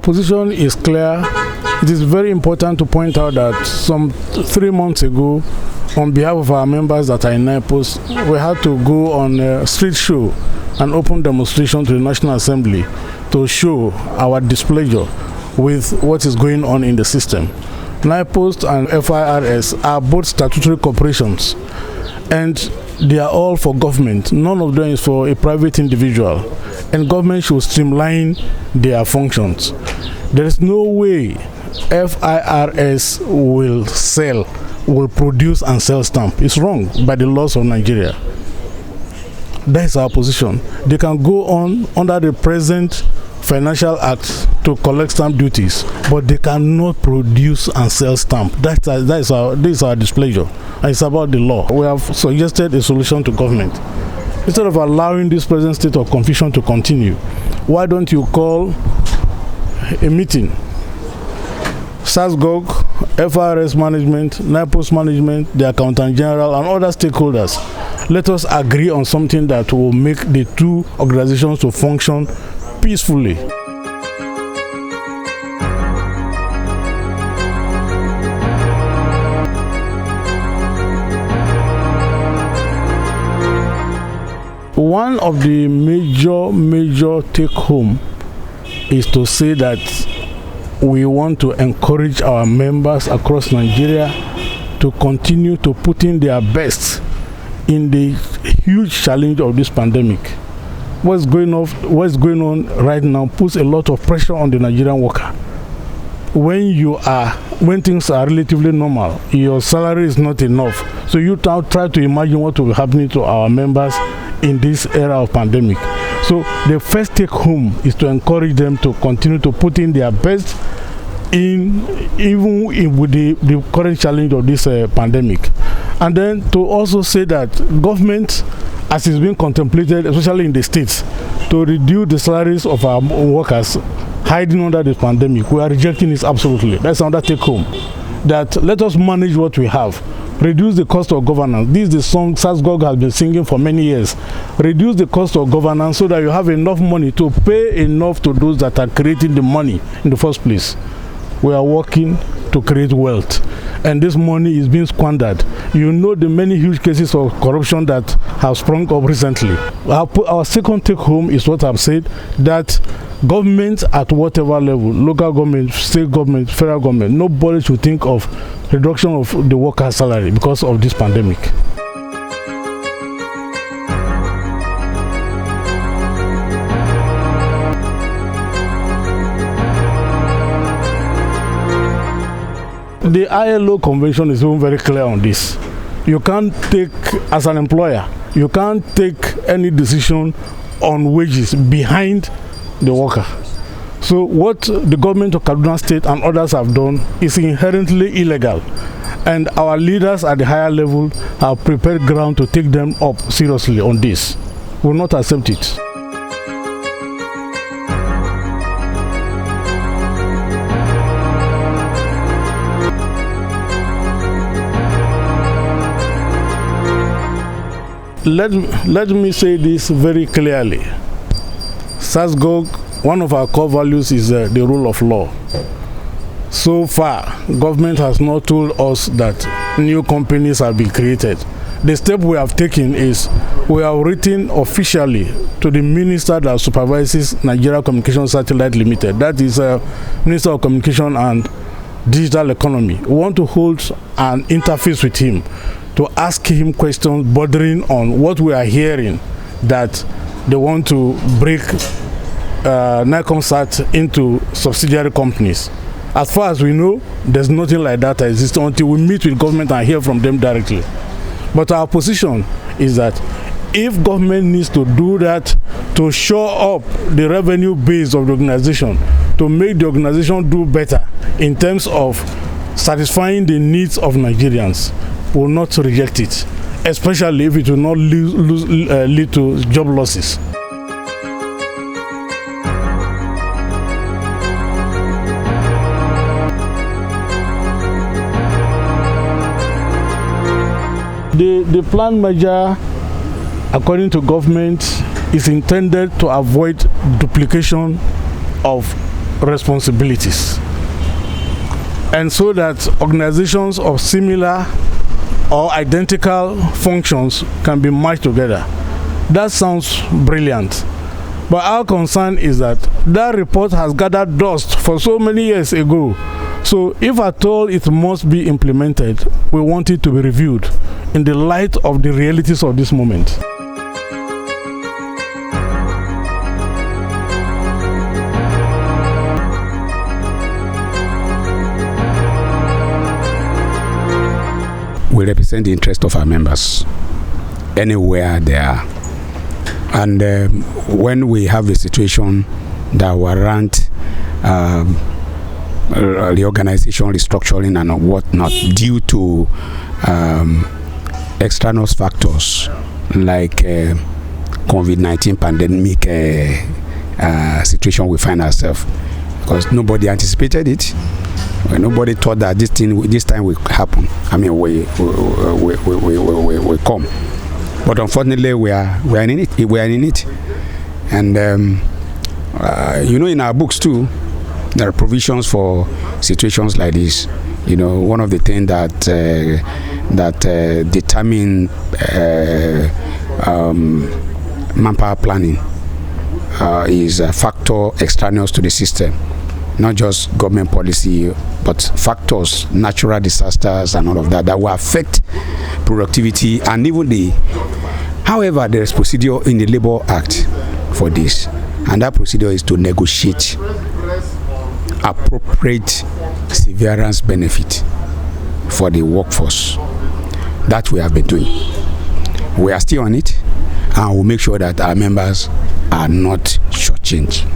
position is clear. It is very important to point out that some 3 months ago, on behalf of our members that are in NIPOS, we had to go on a street show and open demonstration to the National Assembly to show our displeasure with what is going on in the system. NIPOS and FIRS are both statutory corporations, and they are all for government. None of them is for a private individual, and government should streamline their functions. There is no way FIRS will produce and sell stamp. It's wrong by the laws of Nigeria. That is our position. They can go on under the present Financial Act to collect stamp duties, but they cannot produce and sell stamp. This is our displeasure, and it's about the law. We have suggested a solution to government. Instead of allowing this present state of confusion to continue, why don't you call a meeting? SSASCGOC, FIRS management, NIPOS management, the Accountant General, and other stakeholders. Let us agree on something that will make the two organizations to function peacefully. One of the major take home is to say that we want to encourage our members across Nigeria to continue to put in their best in the huge challenge of this pandemic. What's going on right now puts a lot of pressure on the Nigerian worker. When things are relatively normal, your salary is not enough. So you try to imagine what will be happening to our members in this era of pandemic. So the first take home is to encourage them to continue to put in their best with the current challenge of this pandemic. And then to also say that government, as is being contemplated, especially in the states, to reduce the salaries of our workers hiding under the pandemic, we are rejecting this absolutely. That's another take home. That let us manage what we have. Reduce the cost of governance. This is the song SSASCGOC has been singing for many years. Reduce the cost of governance so that you have enough money to pay enough to those that are creating the money in the first place. We are working to create wealth, and this money is being squandered. You know the many huge cases of corruption that have sprung up recently. Our second take home is what I've said, that government at whatever level, local government, state government, federal government, nobody should think of reduction of the worker's salary because of this pandemic. The ILO convention is even very clear on this. You can't take, as an employer, you can't take any decision on wages behind the worker. So what the government of Kaduna State and others have done is inherently illegal. And our leaders at the higher level have prepared ground to take them up seriously on this. We will not accept it. Let me say this very clearly. SSASCGOC, one of our core values is the rule of law. So far, government has not told us that new companies have been created. The step we have taken is we have written officially to the minister that supervises Nigeria Communication Satellite Limited. That is Minister of Communication and Digital Economy. We want to hold an interface with him to ask him questions bordering on what we are hearing, that they want to break NICOMSAT into subsidiary companies. As far as we know, there's nothing like that exists until we meet with government and hear from them directly. But our position is that if government needs to do that to shore up the revenue base of the organization, to make the organization do better in terms of satisfying the needs of Nigerians, will not reject it, especially if it will not lead to job losses. The planned merger, according to government, is intended to avoid duplication of responsibilities, and so that organizations of similar or identical functions can be merged together. That sounds brilliant, but our concern is that that report has gathered dust for so many years ago. So if at all it must be implemented, we want it to be reviewed in the light of the realities of this moment. We represent the interest of our members anywhere they are. And when we have a situation that warrant reorganization, restructuring, and whatnot due to external factors like COVID-19 pandemic situation we find ourselves, because nobody anticipated it. Nobody thought that this time will happen. I mean, we come, but unfortunately, we are in it. We are in it, and in our books too, there are provisions for situations like this. One of the things that determine manpower planning is a factor extraneous to the system. Not just government policy, but factors, natural disasters and all of that will affect productivity and even however, there is procedure in the Labor Act for this, and that procedure is to negotiate appropriate severance benefit for the workforce. That we have been doing. We are still on it, and we'll make sure that our members are not shortchanged.